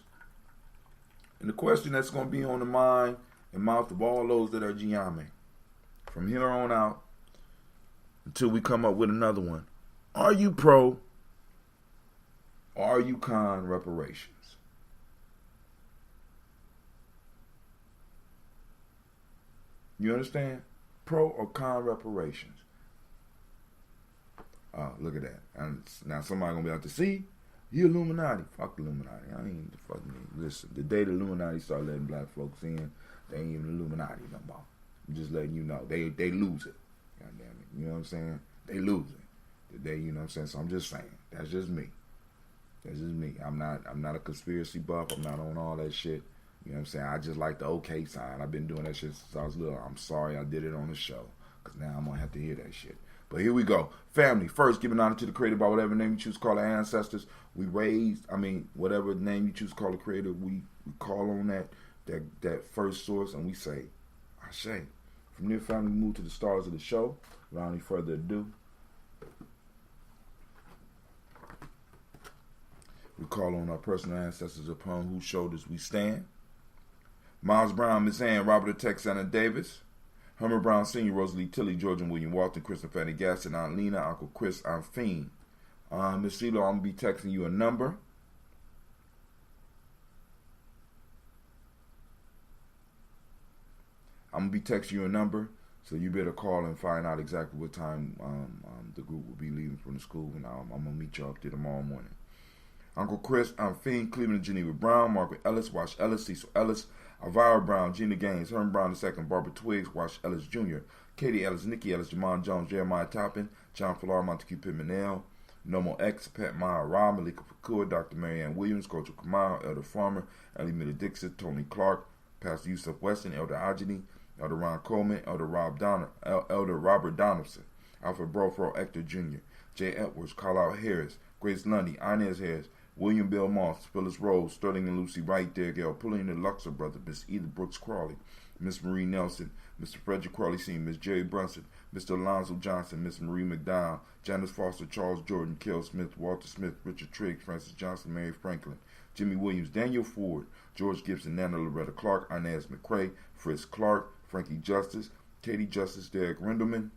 Speaker 1: and the question that's going to be on the mind and mouth of all those that are Gye-Nyame, from here on out until we come up with another one, are you pro or are you con reparations? You understand? Pro or con reparations? Look at that. And now somebody going to be out to see. You Illuminati. Fuck the Illuminati. I ain't the fucking... Listen, the day the Illuminati start letting black folks in, they ain't even Illuminati no more. I'm just letting you know. They lose it. God damn it. You know what I'm saying? They lose it. The day, you know what I'm saying? So I'm just saying. That's just me. I'm not a conspiracy buff. I'm not on all that shit. You know what I'm saying? I just like the okay sign. I've been doing that shit since I was little. I'm sorry I did it on the show. Because now I'm going to have to hear that shit. But here we go. Family, first, giving honor to the Creator by whatever name you choose to call our ancestors. Whatever name you choose to call the Creator, we call on that first source, and we say, Ashe. From there, family, we move to the stars of the show. Without any further ado, we call on our personal ancestors upon whose shoulders we stand. Miles Brown, Miss Ann, Robert the Texana Davis, Herman Brown Sr., Rosalie Tilly, George and William Walton, Chris and Fanny Gaston, Aunt Lena, Uncle Chris, Aunt Fiend. Miss CeeLo, I'm going to be texting you a number. I'm going to be texting you a number, so you better call and find out exactly what time the group will be leaving from the school, and I'm going to meet you up there tomorrow morning. Uncle Chris, Aunt Fiend, Cleveland and Geneva Brown, Margaret Ellis, Wash Ellis, Cecil Ellis, Elvira Brown, Gina Gaines, Herman Brown II, Barbara Twiggs, Wash Ellis Jr., Katie Ellis, Nikki Ellis, Jamon Jones, Jeremiah Toppin, John Falar, Montague Pittman L, Nomo X, Pat Meyer, Rob, Malika Fakur, Dr. Marianne Williams, Coach Kamal, Elder Farmer, Ellie Miller Dixon, Tony Clark, Pastor Yusuf Weston, Elder Ajani, Elder Ron Coleman, Elder Robert Donaldson, Alfred Brofro, Hector Jr., Jay Edwards, Carlisle Harris, Grace Lundy, Inez Harris, William Bill Moss, Phyllis Rose, Sterling and Lucy Wright, Dergale, Pulling the Luxor brother, Miss Edith Brooks Crawley, Miss Marie Nelson, Mr. Frederick Crawley Sr., Miss Jerry Brunson, Mr. Alonzo Johnson, Miss Marie McDowell, Janice Foster, Charles Jordan, Kel Smith, Walter Smith, Richard Trigg, Francis Johnson, Mary Franklin, Jimmy Williams, Daniel Ford, George Gibson, Nana Loretta Clark, Inez McCrae, Fritz Clark, Frankie Justice, Katie Justice, Derek Rendelman,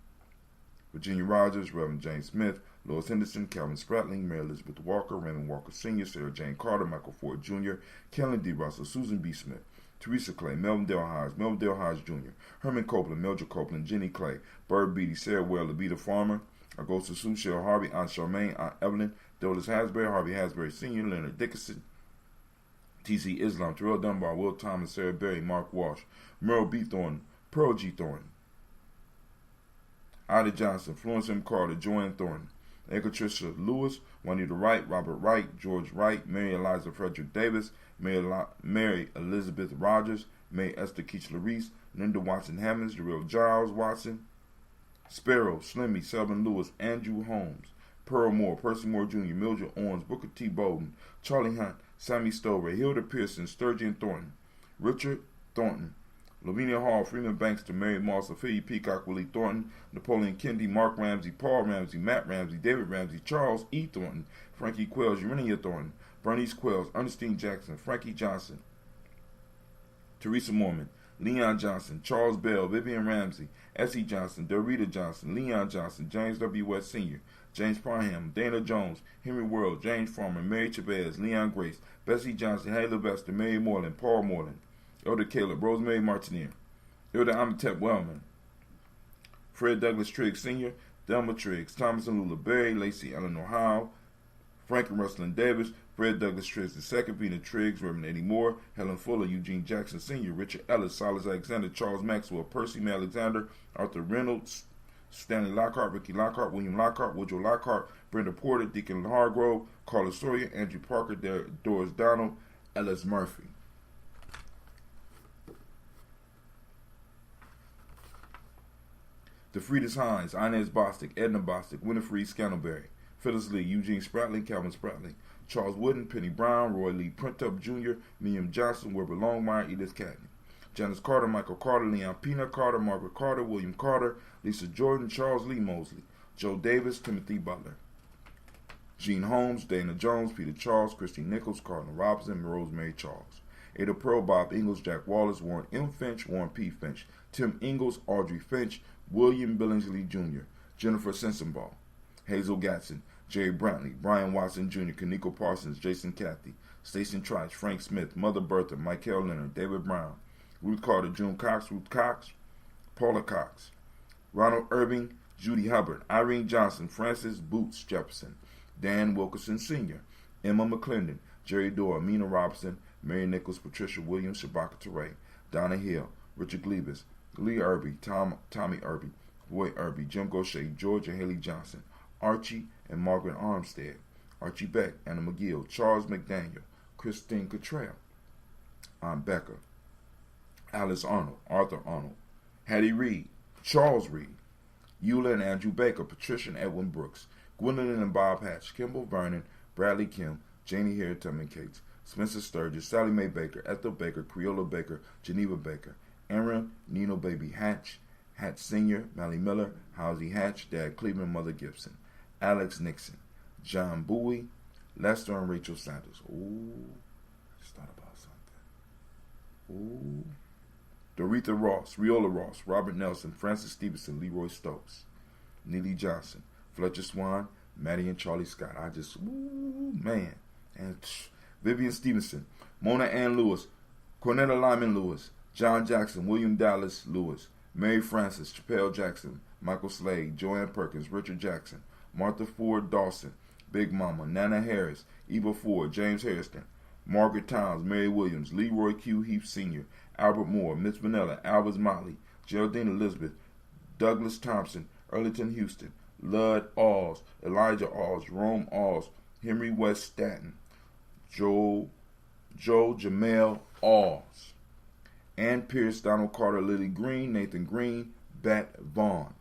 Speaker 1: Virginia Rogers, Reverend James Smith, Lois Henderson, Calvin Spratling, Mary Elizabeth Walker, Raymond Walker Sr., Sarah Jane Carter, Michael Ford Jr., Kellen D. Russell, Susan B. Smith, Teresa Clay, Melvin Dale Hodge Jr., Herman Copeland, Mildred Copeland, Jenny Clay, Bird Beatty, Sarah Well, Levita Farmer, Augusta Sue, Cheryl Harvey, Aunt Charmaine, Aunt Evelyn, Douglas Hasbury, Harvey Hasbury Sr., Leonard Dickinson, T.C. Islam, Terrell Dunbar, Will Thomas, Sarah Berry, Mark Walsh, Merle B. Thornton, Pearl G. Thornton, Ida Johnson, Florence M. Carter, Joanne Thornton, Edgar Tricia Lewis, Juanita Wright, Robert Wright, George Wright, Mary Eliza Frederick Davis, Mary Elizabeth Rogers, May Esther Keachler Reese, Linda Watson Hammonds, Jarrell Giles Watson, Sparrow, Slimmy, Selvin Lewis, Andrew Holmes, Pearl Moore, Percy Moore Jr., Mildred Owens, Booker T. Bowden, Charlie Hunt, Sammy Stover, Hilda Pearson, Sturgeon Thornton, Richard Thornton, Lavinia Hall, Freeman Bankster, Mary Moss, Ophelia Peacock, Willie Thornton, Napoleon Kennedy, Mark Ramsey, Paul Ramsey, Matt Ramsey, David Ramsey, Charles E. Thornton, Frankie Quells, Urania Thornton, Bernice Quells, Ernestine Jackson, Frankie Johnson, Teresa Mormon, Leon Johnson, Charles Bell, Vivian Ramsey, S.E. Johnson, Dorita Johnson, Leon Johnson, James W. West Sr., James Parham, Dana Jones, Henry World, James Farmer, Mary Chavez, Leon Grace, Bessie Johnson, Haley Levester, Mary Moreland, Paul Moreland, Elder Caleb, Rosemary Martinier, Elder Amitep Wellman, Fred Douglas Triggs Sr., Delma Triggs, Thomas and Lula Berry, Lacey Eleanor Howe, Frank and Russell Davis, Fred Douglas Triggs II, Vina Triggs, Reverend Eddie Moore, Helen Fuller, Eugene Jackson Sr., Richard Ellis, Silas Alexander, Charles Maxwell, Percy May Alexander, Arthur Reynolds, Stanley Lockhart, Ricky Lockhart, William Lockhart, Woodrow Lockhart, Brenda Porter, Deacon Hargrove, Carla Sawyer, Andrew Parker, Doris Donald, Ellis Murphy. DeFridas Hines, Inez Bostic, Edna Bostic, Winifred Scantleberry, Phyllis Lee, Eugene Spratling, Calvin Spratling, Charles Wooden, Penny Brown, Roy Lee Printup Jr., William Johnson, Wilbur Longmire, Edith Catney, Janice Carter, Michael Carter, Leon Pina Carter, Margaret Carter, William Carter, Lisa Jordan, Charles Lee Mosley, Joe Davis, Timothy Butler, Gene Holmes, Dana Jones, Peter Charles, Christine Nichols, Cardinal Robinson, and Rosemary Charles, Ada Pearl, Bob Ingalls, Jack Wallace, Warren M. Finch, Warren P. Finch, Tim Ingalls, Audrey Finch, William Billingsley Jr., Jennifer Sensenbaugh, Hazel Gatson, Jerry Brantley, Brian Watson Jr., Kaniko Parsons, Jason Cathy, Stacey Trice, Frank Smith, Mother Bertha, Michael Leonard, David Brown, Ruth Carter, June Cox, Ruth Cox, Paula Cox, Ronald Irving, Judy Hubbard, Irene Johnson, Francis Boots Jefferson, Dan Wilkerson Sr., Emma McClendon, Jerry Dorr, Mina Robinson, Mary Nichols, Patricia Williams, Shabaka Teray, Donna Hill, Richard Glebus, Lee Irby, Tommy Irby, Roy Irby, Jim Gaucher, George and Haley Johnson, Archie and Margaret Armstead, Archie Beck, Anna McGill, Charles McDaniel, Christine Cottrell, Aunt Becker, Alice Arnold, Arthur Arnold, Hattie Reed, Charles Reed, Eula and Andrew Baker, Patricia and Edwin Brooks, Gwendolyn and Bob Hatch, Kimball Vernon, Bradley Kim, Janie Hare, Tubman Cates, Spencer Sturgis, Sally Mae Baker, Ethel Baker, Creola Baker, Geneva Baker, Aaron, Nino Baby Hatch, Hatch Sr., Mally Miller, Housie Hatch, Dad Cleveland, Mother Gibson, Alex Nixon, John Bowie, Lester and Rachel Sanders. Ooh, I just thought about something. Ooh. Doretha Ross, Riola Ross, Robert Nelson, Francis Stevenson, Leroy Stokes, Neely Johnson, Fletcher Swan, Maddie and Charlie Scott. Man. And Vivian Stevenson, Mona Ann Lewis, Cornetta Lyman Lewis, John Jackson, William Dallas Lewis, Mary Francis, Chappelle Jackson, Michael Slade, Joanne Perkins, Richard Jackson, Martha Ford Dawson, Big Mama, Nana Harris, Eva Ford, James Hairston, Margaret Towns, Mary Williams, Leroy Q. Heath Sr., Albert Moore, Miss Vanilla, Albert Motley, Geraldine Elizabeth, Douglas Thompson, Earlington Houston, Lud Alls, Elijah Alls, Rome Alls, Henry West Stanton, Joe Jamel Alls, Ann Pierce, Donald Carter, Lily Green, Nathan Green, Bet Vaughn,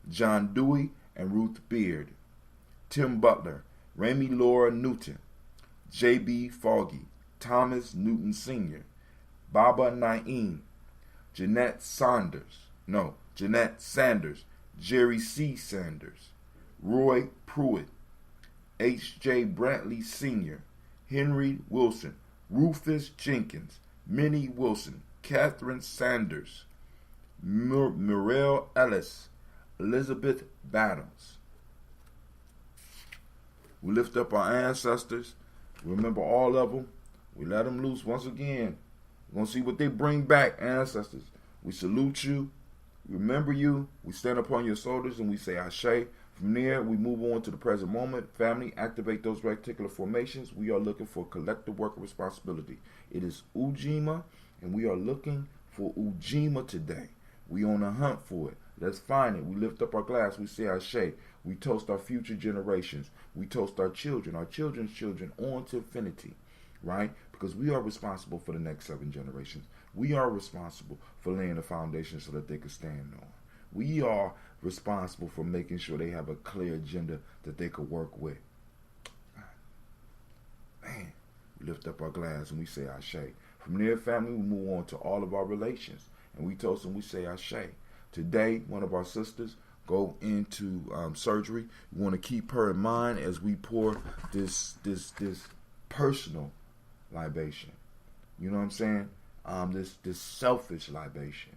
Speaker 1: John Dewey, and Ruth Beard, Tim Butler, Ramey Laura Newton, J.B. Foggy, Thomas Newton Sr., Baba Naeem, Jeanette Sanders, Jerry C. Sanders, Roy Pruitt, H.J. Brantley Sr., Henry Wilson, Rufus Jenkins, Minnie Wilson, Catherine Sanders, Muriel Ellis, Elizabeth Battles. We lift up our ancestors. Remember all of them. We let them loose once again. We're going to see what they bring back, ancestors. We salute you. Remember you. We stand upon your shoulders and we say Ashe. From there, we move on to the present moment. Family, activate those reticular formations. We are looking for collective work and responsibility. It is Ujima, and we are looking for Ujima today. We on a hunt for it. Let's find it. We lift up our glass. We say Ashe. We toast our future generations. We toast our children's children on to infinity, right? Because we are responsible for the next 7 generations. We are responsible for laying the foundation so that they can stand on. We are responsible for making sure they have a clear agenda that they could work with. Man, we lift up our glass and we say Ashe. From there, family, we move on to all of our relations. And we toast and we say Ashe. Today, one of our sisters go into surgery. We want to keep her in mind as we pour this personal libation. You know what I'm saying? This selfish libation.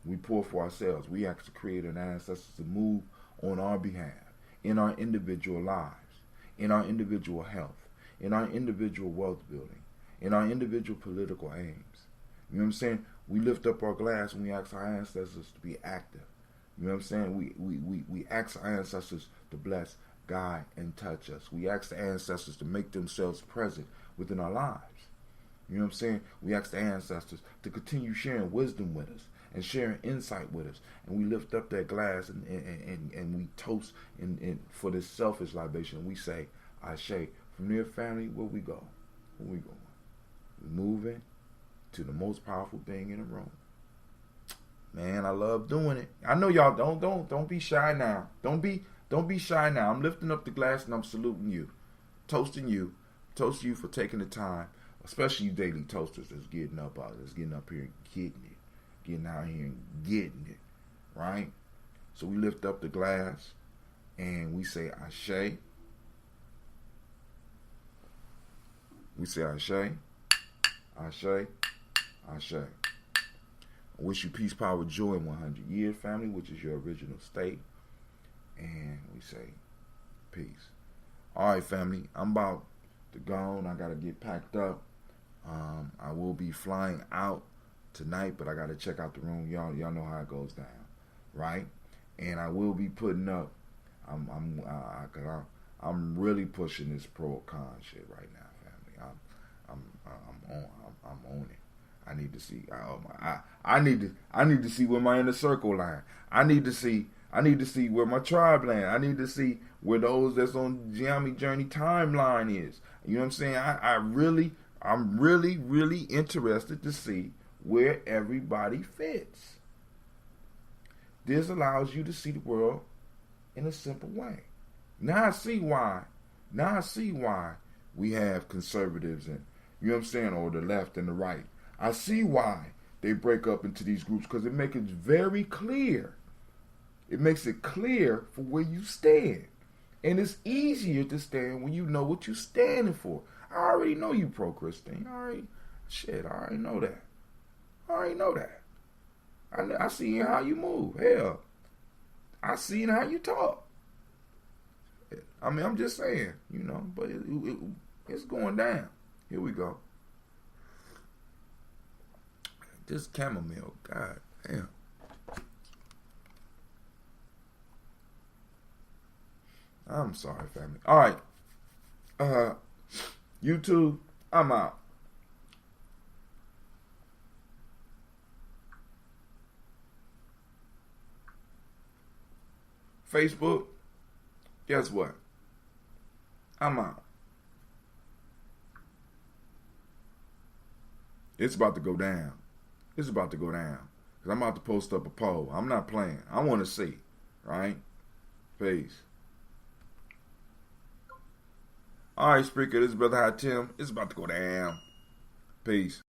Speaker 1: We pour for ourselves. We ask to create an ancestor to move on our behalf in our individual lives, in our individual health, in our individual wealth building, in our individual political aims. You know what I'm saying? We lift up our glass and we ask our ancestors to be active. You know what I'm saying? We ask our ancestors to bless, guide, and touch us. We ask the ancestors to make themselves present within our lives. You know what I'm saying? We ask the ancestors to continue sharing wisdom with us and sharing insight with us. And we lift up that glass and we toast for this selfish libation. We say, Ashe. From there, family, where we go? Where we going? We're moving to the most powerful thing in the room. Man, I love doing it. I know y'all don't be shy now. Don't be shy now. I'm lifting up the glass and I'm saluting you. Toasting you. Toast you for taking the time. Especially you daily toasters that's getting up here and getting it. Getting out here and getting it. Right? So we lift up the glass and we say Ashe. We say Ashe. Ashe. Ashe. I wish you peace, power, joy in 100 years, family, which is your original state. And we say peace. All right, family. I'm about to go on. I got to get packed up. I will be flying out tonight, but I got to check out the room. Y'all know how it goes down, right? And I will be putting up. I'm really pushing this pro con shit right now, family. I'm on it. I need to see. I need to see where my inner circle line. I need to see where my tribe land. I need to see where those that's on Gye-Nyame journey timeline is. You know what I'm saying? I'm really interested to see where everybody fits. This allows you to see the world in a simple way. Now I see why we have conservatives and, you know what I'm saying, or the left and the right. I see why they break up into these groups, because it makes it very clear. It makes it clear for where you stand. And it's easier to stand when you know what you're standing for. I already know you pro-Christine. I already know that. I see how you move. Hell, I see how you talk. I mean, I'm just saying, you know, but it's going down. Here we go. This chamomile, god damn. I'm sorry, family. All right. YouTube, I'm out. Facebook, guess what? I'm out. It's about to go down. It's about to go down. Because I'm about to post up a poll. I'm not playing. I want to see. Right? Peace. All right, Spreaker. This is Brother High Tim. It's about to go down. Peace.